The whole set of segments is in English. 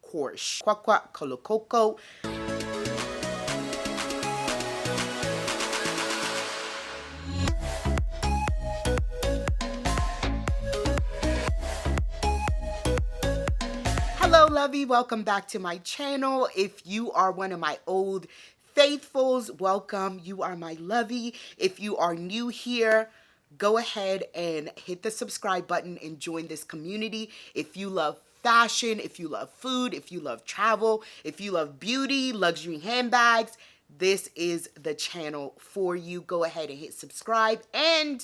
course. Coquelicot. Hello, lovey. Welcome back to my channel. If you are one of my old faithfuls, welcome. You are my lovey. If you are new here, go ahead and hit the subscribe button and join this community. If you love fashion, if you love food, if you love travel, if you love beauty, luxury handbags, this is the channel for you. Go ahead and hit subscribe and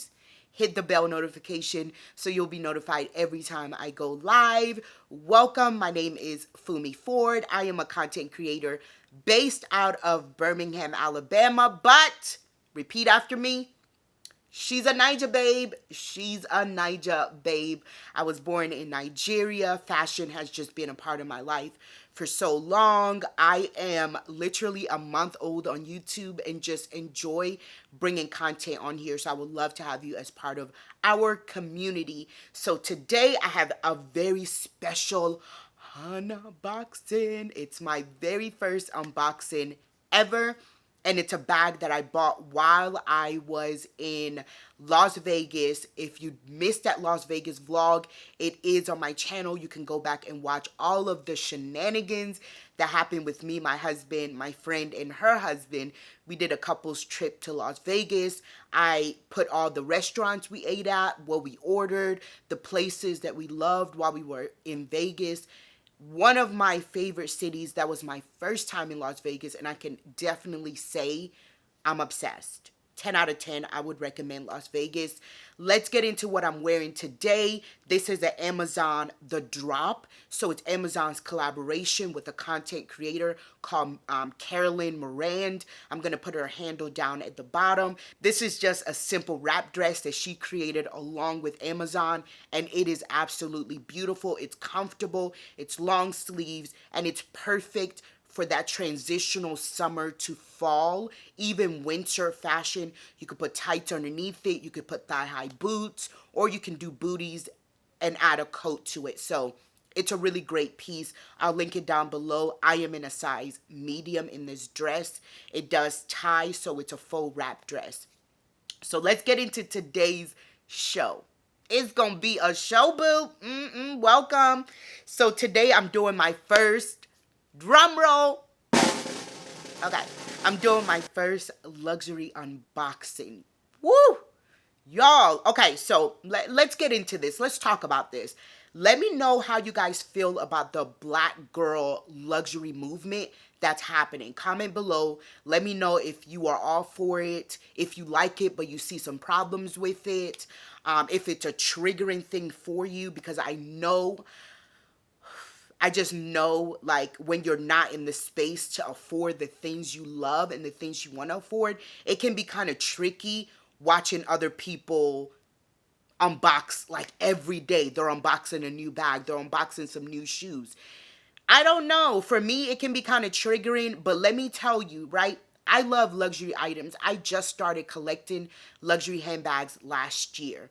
hit the bell notification so you'll be notified every time I go live. Welcome. My name is Fumi Ford. I am a content creator based out of Birmingham, Alabama, but repeat after me. She's a Niger babe. She's a Niger babe. I was born in Nigeria. Fashion has just been a part of my life for so long. I am literally a month old on YouTube and just enjoy bringing content on here. So I would love to have you as part of our community. So today I have a very special unboxing. It's my very first unboxing ever. And it's a bag that I bought while I was in Las Vegas. If you missed that Las Vegas vlog, it is on my channel. You can go back and watch all of the shenanigans that happened with me, my husband, my friend, and her husband. We did a couple's trip to Las Vegas. I put all the restaurants we ate at, what we ordered, the places that we loved while we were in Vegas. One of my favorite cities. That was my first time in Las Vegas, and I can definitely say I'm obsessed. 10 out of 10, I would recommend Las Vegas. Let's get into what I'm wearing today. This is an Amazon The Drop. So it's Amazon's collaboration with a content creator called Carolyn Morand. I'm going to put her handle down at the bottom. This is just a simple wrap dress that she created along with Amazon, and it is absolutely beautiful. It's comfortable, it's long sleeves, and it's perfect for that transitional summer to fall, even winter fashion. You could put tights underneath it, you could put thigh-high boots, or you can do booties and add a coat to it. So it's a really great piece. I'll link it down below. I am in a size medium in this dress. It does tie, so it's a full wrap dress. So let's get into today's show. It's gonna be a show, boo. Welcome. So today I'm doing my first, drum roll. Okay, I'm doing my first luxury unboxing. Woo! Y'all, okay, so let's get into this. Let's talk about this. Let me know how you guys feel about the black girl luxury movement that's happening. Comment below. Let me know if you are all for it, if you like it, but you see some problems with it, if it's a triggering thing for you, because I just know, like, when you're not in the space to afford the things you love and the things you want to afford, it can be kind of tricky watching other people unbox, like, every day. They're unboxing a new bag. They're unboxing some new shoes. I don't know. For me, it can be kind of triggering, but let me tell you, right? I love luxury items. I just started collecting luxury handbags last year.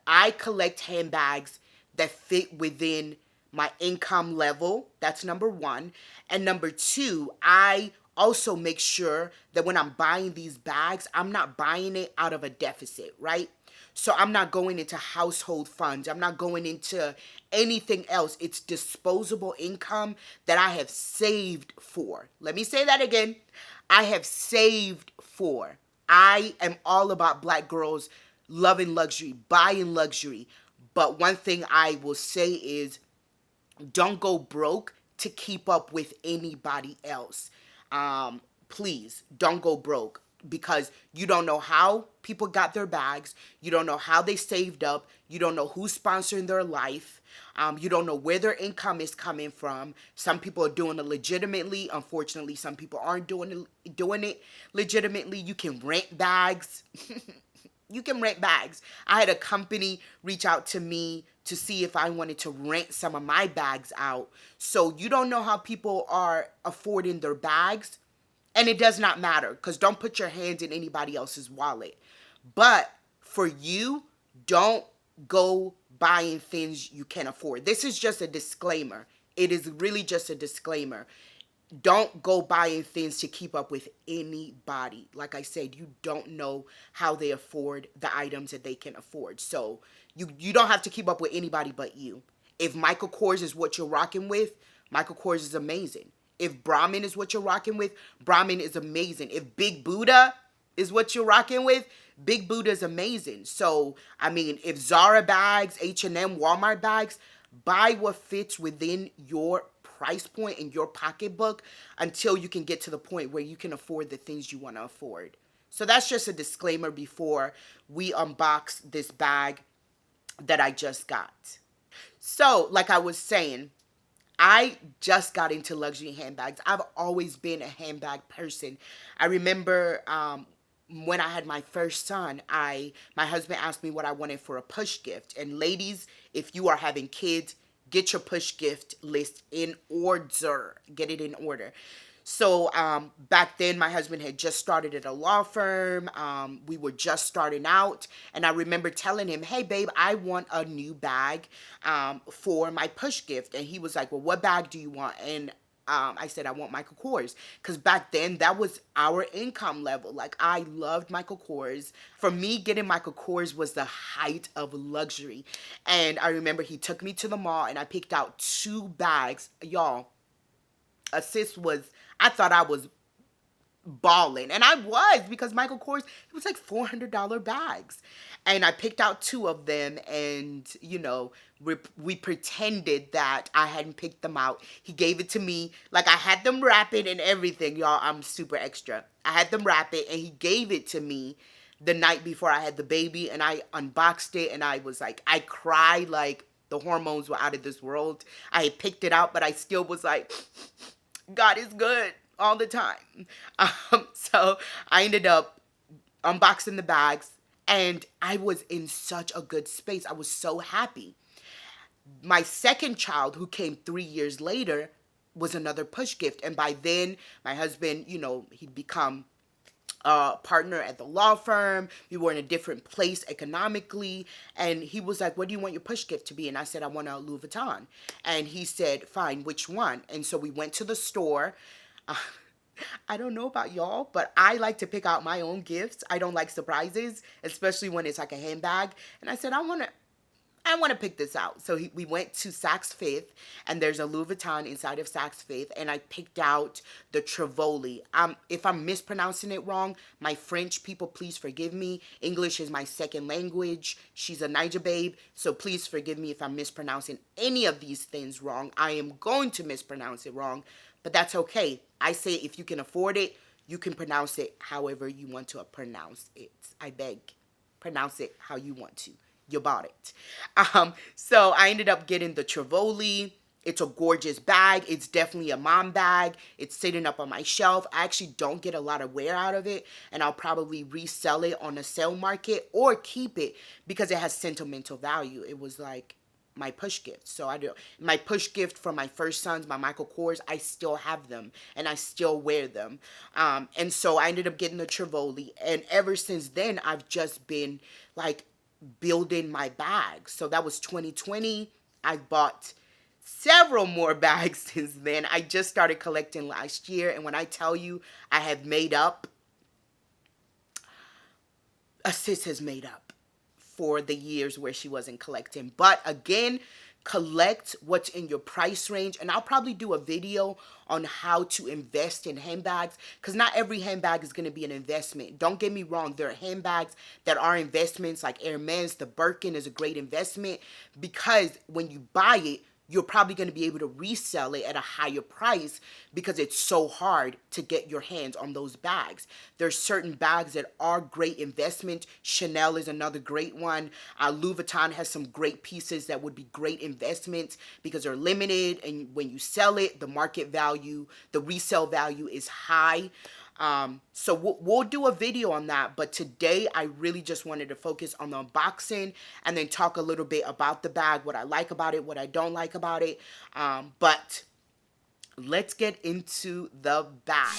I collect handbags that fit within my income level. That's number one. And number two, I also make sure that when I'm buying these bags, I'm not buying it out of a deficit, right? So I'm not going into household funds. I'm not going into anything else. It's disposable income that I have saved for. Let me say that again. I have saved for. I am all about black girls loving luxury, buying luxury. But one thing I will say is, don't go broke to keep up with anybody else. Please, don't go broke, because you don't know how people got their bags. You don't know how they saved up. You don't know who's sponsoring their life. You don't know where their income is coming from. Some people are doing it legitimately. Unfortunately, some people aren't doing it legitimately. You can rent bags. You can rent bags. I had a company reach out to me to see if I wanted to rent some of my bags out. So you don't know how people are affording their bags. And it does not matter, because don't put your hands in anybody else's wallet. But for you, don't go buying things you can't afford. This is just a disclaimer. it is really just a disclaimer. Don't go buying things to keep up with anybody. Like I said, you don't know how they afford the items that they can afford. So you don't have to keep up with anybody but you. If Michael Kors is what you're rocking with, Michael Kors is amazing. If Brahmin is what you're rocking with, Brahmin is amazing. If Big Buddha is what you're rocking with, Big Buddha is amazing. So, I mean, if Zara bags, H&M, Walmart bags, buy what fits within your price point in your pocketbook until you can get to the point where you can afford the things you want to afford. So that's just a disclaimer before we unbox this bag that I just got. So, like I was saying, I just got into luxury handbags. I've always been a handbag person. I remember when I had my first son, my husband asked me what I wanted for a push gift. And ladies, if you are having kids, get your push gift list in order. Get it in order. So back then, my husband had just started at a law firm. We were just starting out. And I remember telling him, hey, babe, I want a new bag for my push gift. And he was like, well, what bag do you want? And I said, I want Michael Kors. Because back then, that was our income level. Like, I loved Michael Kors. For me, getting Michael Kors was the height of luxury. And I remember he took me to the mall and I picked out 2 bags. Y'all, I thought I was balling. And I was, because Michael Kors, it was like $400 bags. And I picked out 2 of them, and, you know, we pretended that I hadn't picked them out. He gave it to me. Like, I had them wrap it and everything, y'all. I'm super extra. I had them wrap it, and he gave it to me the night before I had the baby, and I unboxed it, and I was like, I cried like the hormones were out of this world. I had picked it out, but I still was like, God is good all the time. So I ended up unboxing the bags, and I was in such a good space. I was so happy. My second child, who came 3 years later, was another push gift. And by then, my husband, you know, he'd become a partner at the law firm. We were in a different place economically. And he was like, what do you want your push gift to be? And I said, I want a Louis Vuitton. And he said, fine, which one? And so we went to the store. I don't know about y'all, but I like to pick out my own gifts. I don't like surprises, especially when it's like a handbag. And I said, I want to pick this out. So we went to Saks Fifth, and there's a Louis Vuitton inside of Saks Fifth, and I picked out the Trivoli. If I'm mispronouncing it wrong, my French people, please forgive me. English is my second language. She's a Niger babe, so please forgive me if I'm mispronouncing any of these things wrong. I am going to mispronounce it wrong, but that's okay. I say if you can afford it, you can pronounce it however you want to pronounce it. I beg, pronounce it how you want to. You bought it. So I ended up getting the Trivoli. It's a gorgeous bag. It's definitely a mom bag. It's sitting up on my shelf. I actually don't get a lot of wear out of it, and I'll probably resell it on the sale market or keep it because it has sentimental value. It was like my push gift. So I do my push gift for my first sons, my Michael Kors. I still have them and I still wear them. And so I ended up getting the Trivoli, and ever since then I've just been like building my bags. So that was 2020. I bought several more bags since then. I just started collecting last year, and when I tell you I have made up, a sis has made up for the years where she wasn't collecting. But again, collect what's in your price range, and I'll probably do a video on how to invest in handbags, because not every handbag is going to be an investment. Don't get me wrong, there are handbags that are investments, like Hermes. The Birkin is a great investment because when you buy it, you're probably going to be able to resell it at a higher price because it's so hard to get your hands on those bags. There's certain bags that are great investments. Chanel is another great one. Louis Vuitton has some great pieces that would be great investments because they're limited, and when you sell it, the market value, the resale value is high. So we'll do a video on that, but today I really just wanted to focus on the unboxing and then talk a little bit about the bag, what I like about it, what I don't like about it. But let's get into the bag.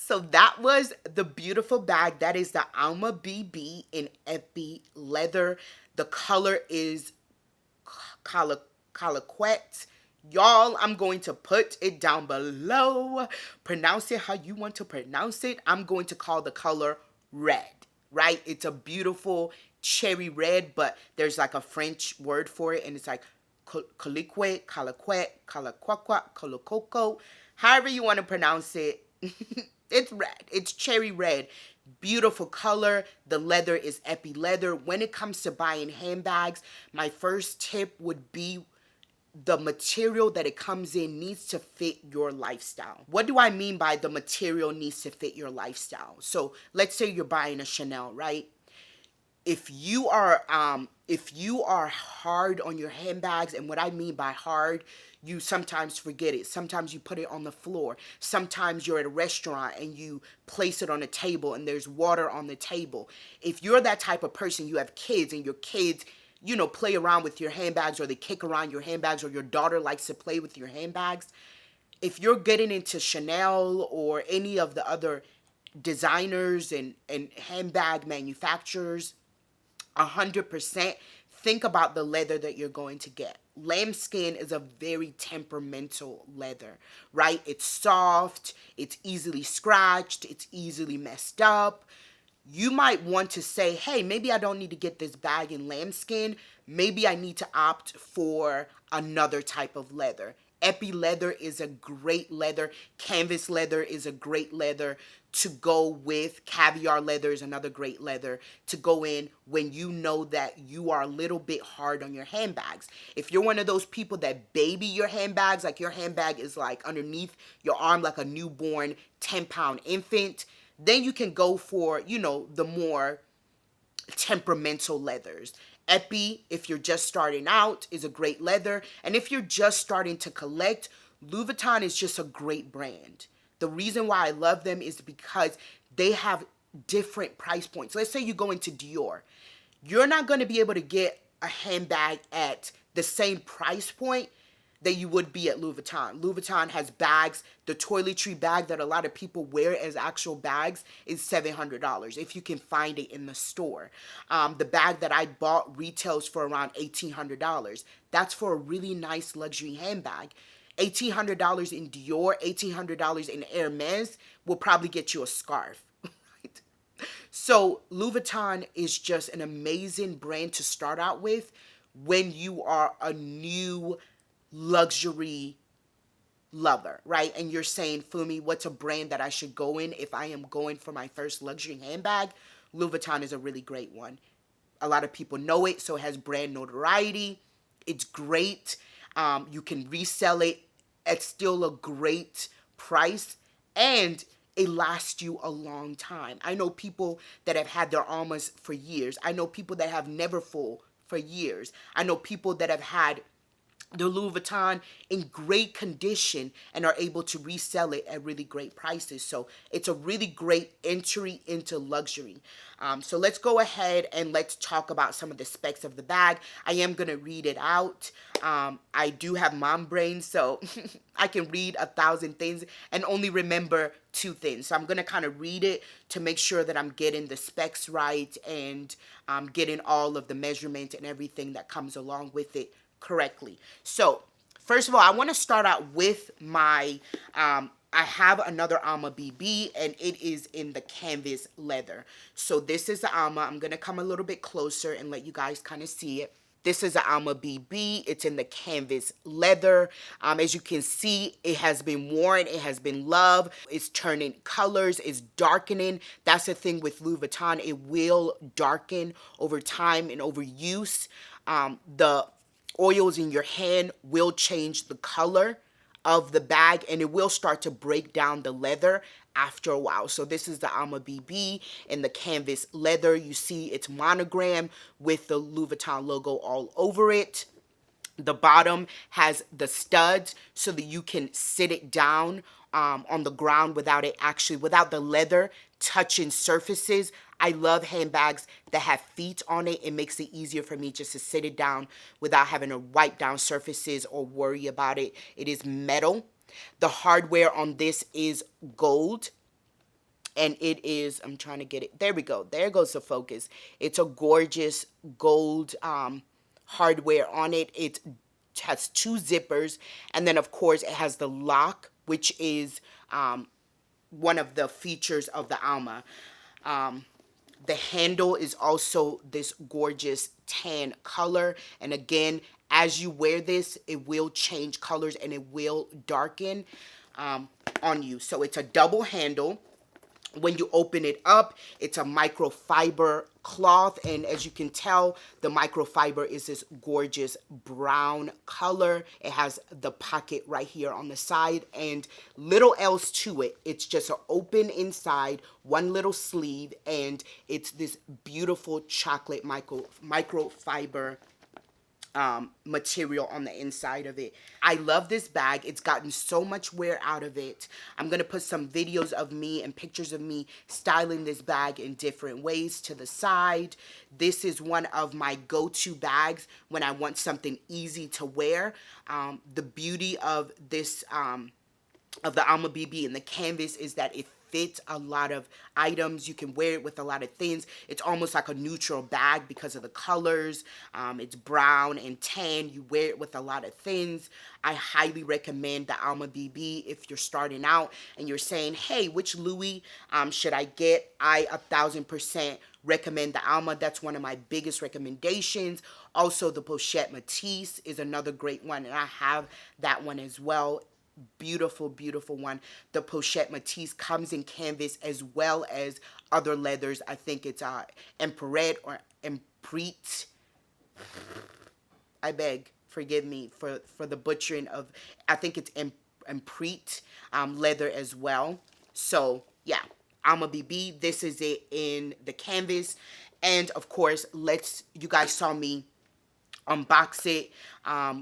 So that was the beautiful bag. That is the Alma BB in Epi leather. The color is Coquelicot. Y'all, I'm going to put it down below. Pronounce it how you want to pronounce it. I'm going to call the color red, right? It's a beautiful cherry red, but there's like a French word for it, and it's like Coquelicot, Colococo, however you want to pronounce it. It's red. It's cherry red. Beautiful color. The leather is Epi leather. When it comes to buying handbags, my first tip would be the material that it comes in needs to fit your lifestyle. What do I mean by the material needs to fit your lifestyle? So let's say you're buying a Chanel, right? If you are hard on your handbags, and what I mean by hard, you sometimes forget it. Sometimes you put it on the floor. Sometimes you're at a restaurant and you place it on a table and there's water on the table. If you're that type of person, you have kids and your kids, play around with your handbags, or they kick around your handbags, or your daughter likes to play with your handbags. If you're getting into Chanel or any of the other designers and handbag manufacturers, 100% think about the leather that you're going to get. Lambskin is a very temperamental leather, right? It's soft, it's easily scratched, it's easily messed up. You might want to say, hey, maybe I don't need to get this bag in lambskin. Maybe I need to opt for another type of leather. Epi leather is a great leather. Canvas leather is a great leather to go with. Caviar leather is another great leather to go in when you know that you are a little bit hard on your handbags. If you're one of those people that baby your handbags, like your handbag is like underneath your arm like a newborn 10-pound infant, then you can go for, the more temperamental leathers. Epi, if you're just starting out, is a great leather. And if you're just starting to collect, Louis Vuitton is just a great brand. The reason why I love them is because they have different price points. Let's say you go into Dior. You're not going to be able to get a handbag at the same price point that you would be at Louis Vuitton. Louis Vuitton has bags. The toiletry bag that a lot of people wear as actual bags is $700 if you can find it in the store. The bag that I bought retails for around $1,800. That's for a really nice luxury handbag. $1,800 in Dior, $1,800 in Hermes will probably get you a scarf. Right? So Louis Vuitton is just an amazing brand to start out with when you are a new luxury lover, right? And you're saying, Fumi, what's a brand that I should go in if I am going for my first luxury handbag? Louis Vuitton is a really great one. A lot of people know it, so it has brand notoriety. It's great. You can resell it at still a great price, and it lasts you a long time. I know people that have had their Almas for years. I know people that have Neverfull for years. I know people that have had the Louis Vuitton in great condition and are able to resell it at really great prices. So it's a really great entry into luxury. So let's go ahead and let's talk about some of the specs of the bag. I am going to read it out. I do have mom brain, so I can read 1,000 things and only remember 2 things. So I'm going to kind of read it to make sure that I'm getting the specs right and getting all of the measurements and everything that comes along with it correctly. So first of all, I want to start out with my I have another Alma BB, and it is in the canvas leather. So this is the Alma. I'm going to come a little bit closer and let you guys kind of see it. This is the Alma BB. It's in the canvas leather. As you can see, it has been worn. It has been loved. It's turning colors. It's darkening. That's the thing with Louis Vuitton. It will darken over time and over use. The oils in your hand will change the color of the bag, and it will start to break down the leather after a while. So this is the Alma BB in the canvas leather. You see it's monogram with the Louis Vuitton logo all over it. The bottom has the studs so that you can sit it down on the ground without the leather touching surfaces. I love handbags that have feet on it. It makes it easier for me just to sit it down without having to wipe down surfaces or worry about it. It is metal. The hardware on this is gold. And it is, I'm trying to get it, there we go, there goes the focus. It's a gorgeous gold hardware on it. It has two zippers, and then of course it has the lock, which is one of the features of the Alma. The handle is also this gorgeous tan color, and again, as you wear this, it will change colors and it will darken on you. So it's a double handle. When you open it up, it's a microfiber cloth, and as you can tell, the microfiber is this gorgeous brown color. It has the pocket right here on the side and little else to it. It's just an open inside, one little sleeve, and it's this beautiful chocolate microfiber material on the inside of it. I love this bag. It's gotten so much wear out of it. I'm gonna put some videos of me and pictures of me styling this bag in different ways to the side. This is one of my go-to bags when I want something easy to wear. The beauty of this of the Alma BB and the canvas is that it fits a lot of items. You can wear it with a lot of things. It's almost like a neutral bag because of the colors. It's brown and tan. You wear it with a lot of things. I highly recommend the Alma BB if you're starting out and you're saying, hey, which Louis should I get? I 1000% recommend the Alma. That's one of my biggest recommendations. Also, the Pochette Matisse is another great one, and I have that one as well. Beautiful, beautiful one. The Pochette Matisse comes in canvas as well as other leathers. I think it's Emperette or Empreet. I beg, forgive me for the butchering of, I think it's Empreet leather as well. So yeah, Alma BB, this is it in the canvas. And of course, you guys saw me unbox it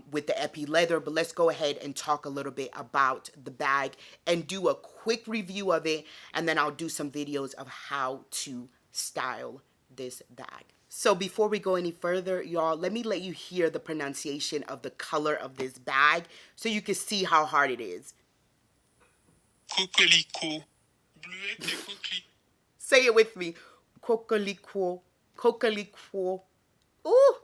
with the epi leather, but let's go ahead and talk a little bit about the bag and do a quick review of it, and then I'll do some videos of how to style this bag. So before we go any further, y'all, let me let you hear the pronunciation of the color of this bag so you can see how hard it is. Coquelicot. Bleuette de coquelicot. Say it with me. Coquelicot. Coquelicot. Ooh.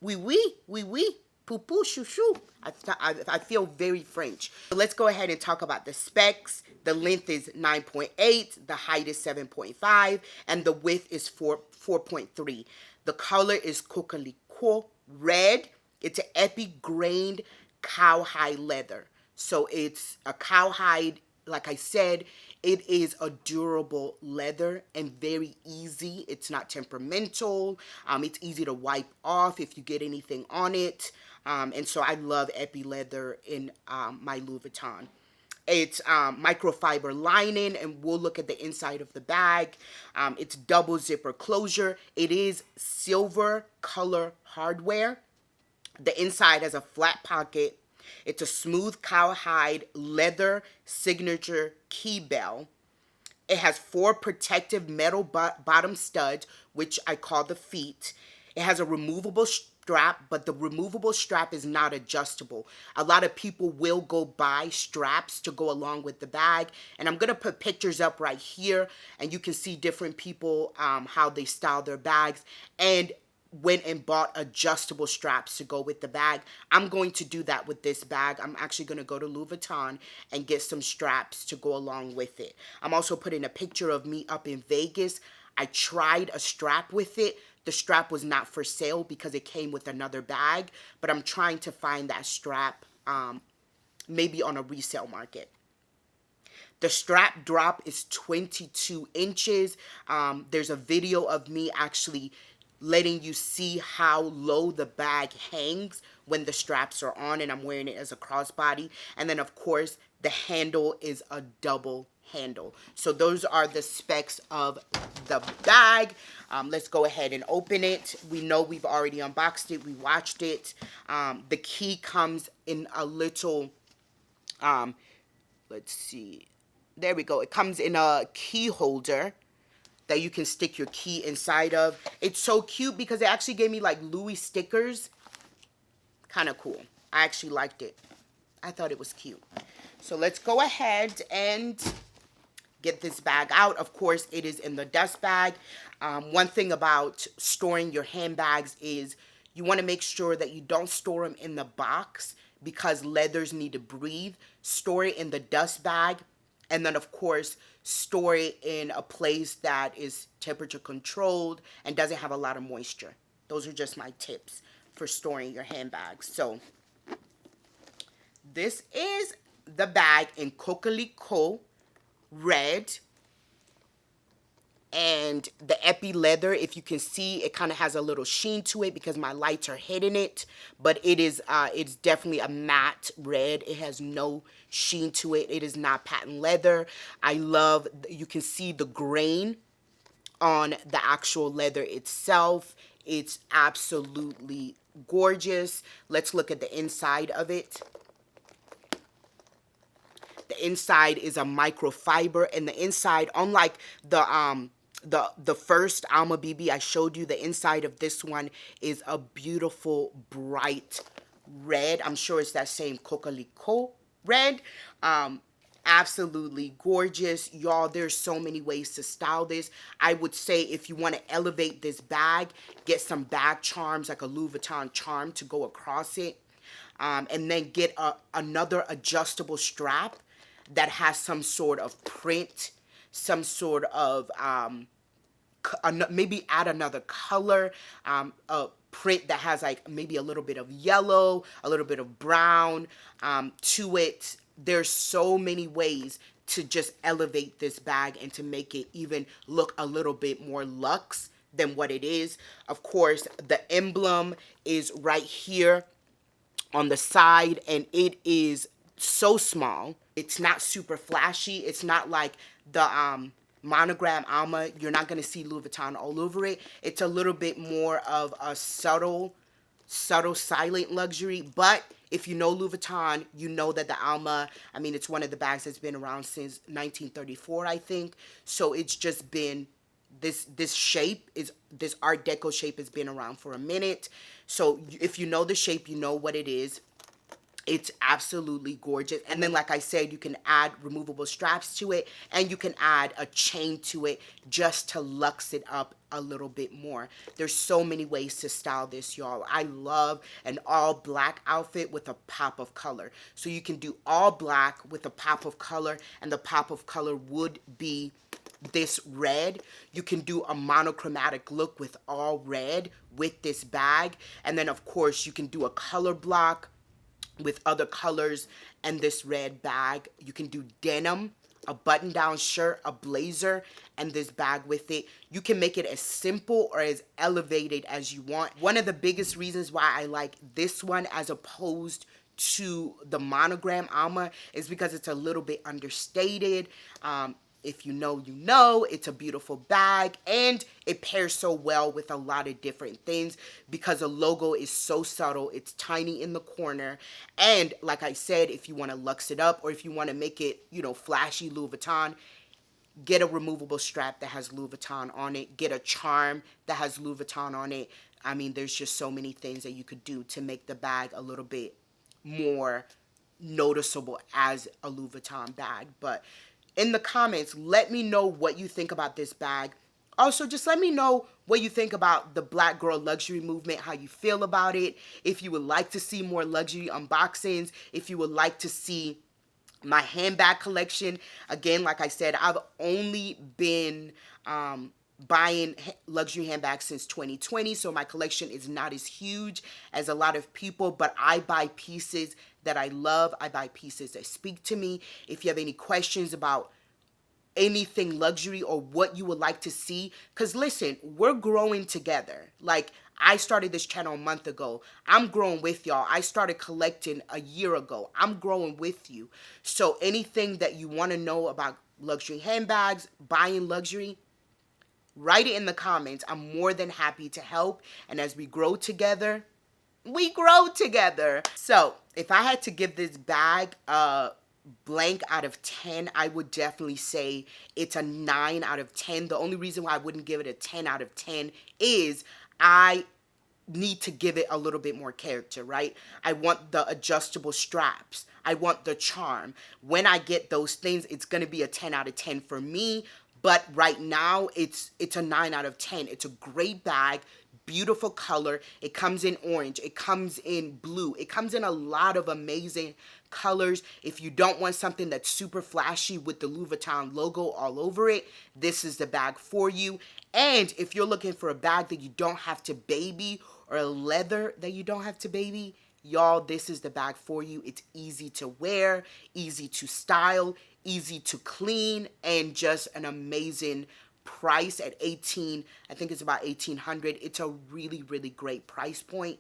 Oui, oui, oui, oui. Poo-poo, chou-chou. I feel very French. So let's go ahead and talk about the specs. The length is 9.8, the height is 7.5, and the width is 4.3. The color is Coquelicot Red. It's an epi-grained cowhide leather. So it's a cowhide, like I said, it is a durable leather and very easy. It's not temperamental. It's easy to wipe off if you get anything on it. And so I love epi leather in my Louis Vuitton. It's microfiber lining, and we'll look at the inside of the bag. It's double zipper closure. It is silver color hardware. The inside has a flat pocket. It's a smooth cowhide leather signature key bell. It has 4 protective metal bottom studs, which I call the feet. It has a removable strap, but the removable strap is not adjustable. A lot of people will go buy straps to go along with the bag, and I'm going to put pictures up right here, and you can see different people, how they style their bags, and went and bought adjustable straps to go with the bag. I'm going to do that with this bag. I'm actually going to go to Louis Vuitton and get some straps to go along with it. I'm also putting a picture of me up in Vegas. I tried a strap with it. The strap was not for sale because it came with another bag, but I'm trying to find that strap maybe on a resale market. The strap drop is 22 inches. There's a video of me actually letting you see how low the bag hangs when the straps are on, and I'm wearing it as a crossbody. And then of course the handle is a double handle. So those are the specs of the bag. Let's go ahead and open it. We know we've already unboxed it. We watched it. The key comes in a little, let's see. There we go. It comes in a key holder that you can stick your key inside of. It's so cute because it actually gave me like Louis stickers. Kind of cool. I actually liked it. I thought it was cute. So let's go ahead and get this bag out. Of course, it is in the dust bag. One thing about storing your handbags is you want to make sure that you don't store them in the box because leathers need to breathe. Store it in the dust bag, and then of course store it in a place that is temperature controlled and doesn't have a lot of moisture. Those are just my tips for storing your handbags. So this is the bag in Coquelicot Red. And the epi leather, if you can see, it kind of has a little sheen to it because my lights are hitting it, but it is it's definitely a matte red. It has no sheen to it. It is not patent leather. I love, you can see the grain on the actual leather itself. It's absolutely gorgeous. Let's look at the inside of it. The inside is a microfiber, and the inside, unlike the first Alma BB I showed you, the inside of this one is a beautiful bright red. I'm sure it's that same Coquelicot red. Absolutely gorgeous, y'all. There's so many ways to style this. I would say if you want to elevate this bag, get some bag charms, like a Louis Vuitton charm to go across it, and then get another adjustable strap that has some sort of print, some sort of maybe add another color, a print that has like maybe a little bit of yellow, a little bit of brown to it. There's so many ways to just elevate this bag and to make it even look a little bit more luxe than what it is. Of course, the emblem is right here on the side, and it is so small. It's not super flashy. It's not like the monogram Alma. You're not going to see Louis Vuitton all over it. It's a little bit more of a subtle silent luxury. But if you know Louis Vuitton, you know that the Alma, I mean, it's one of the bags that's been around since 1934, I think. So it's just been, this shape, is this Art Deco shape, has been around for a minute. So if you know the shape, you know what it is. It's absolutely gorgeous. And then, like I said, you can add removable straps to it, and you can add a chain to it just to luxe it up a little bit more. There's so many ways to style this, y'all. I love an all black outfit with a pop of color. So you can do all black with a pop of color, and the pop of color would be this red. You can do a monochromatic look with all red with this bag. And then, of course, you can do a color block with other colors and this red bag. You can do denim, a button-down shirt, a blazer, and this bag with it. You can make it as simple or as elevated as you want. One of the biggest reasons why I like this one as opposed to the monogram Alma is because it's a little bit understated. If you know, you know. It's a beautiful bag, and it pairs so well with a lot of different things because the logo is so subtle. It's tiny in the corner, and like I said, if you want to luxe it up or if you want to make it, you know, flashy Louis Vuitton, get a removable strap that has Louis Vuitton on it. Get a charm that has Louis Vuitton on it. I mean, there's just so many things that you could do to make the bag a little bit more noticeable as a Louis Vuitton bag. But in the comments, let me know what you think about this bag. Also, just let me know what you think about the Black Girl Luxury movement, how you feel about it, if you would like to see more luxury unboxings, if you would like to see my handbag collection. Again, like I said, I've only been buying luxury handbags since 2020, so my collection is not as huge as a lot of people, but I buy pieces that I love. I buy pieces that speak to me. If you have any questions about anything luxury or what you would like to see, because listen, we're growing together. Like, I started this channel a month ago. I'm growing with y'all. I started collecting a year ago. I'm growing with you. So anything that you want to know about luxury handbags, buying luxury, write it in the comments. I'm more than happy to help. And as we grow together, we grow together. So if I had to give this bag a blank out of 10, I would definitely say it's a 9 out of 10. The only reason why I wouldn't give it a 10 out of 10 is I need to give it a little bit more character, right? I want the adjustable straps. I want the charm. When I get those things, it's going to be a 10 out of 10 for me. But right now, it's a 9 out of 10. It's a great bag, beautiful color. It comes in orange. It comes in blue. It comes in a lot of amazing colors. If you don't want something that's super flashy with the Louis Vuitton logo all over it, this is the bag for you. And if you're looking for a bag that you don't have to baby, or a leather that you don't have to baby, y'all, this is the bag for you. It's easy to wear, easy to style, easy to clean, and just an amazing price at 18. I think it's about 1800. It's a really, really great price point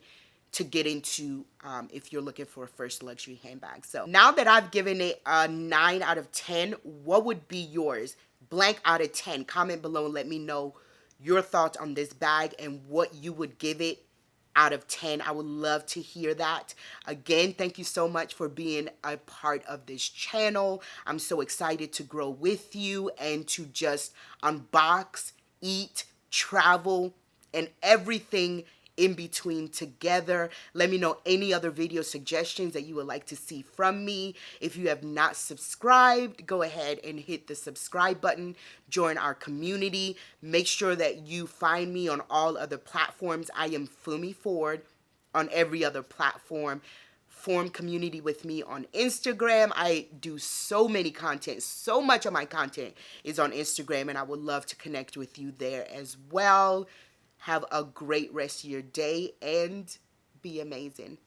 to get into if you're looking for a first luxury handbag. So now that I've given it a 9 out of 10, what would be yours? Blank out of 10. Comment below and let me know your thoughts on this bag and what you would give it out of 10. I would love to hear that. Again, thank you so much for being a part of this channel. I'm so excited to grow with you and to just unbox, eat, travel, and everything in between together. Let me know any other video suggestions that you would like to see from me. If you have not subscribed, go ahead and hit the subscribe button. Join our community. Make sure that you find me on all other platforms. I am Fumi Ford on every other platform. Form community with me on Instagram. I do so many content. So much of my content is on Instagram, and I would love to connect with you there as well. Have a great rest of your day and be amazing.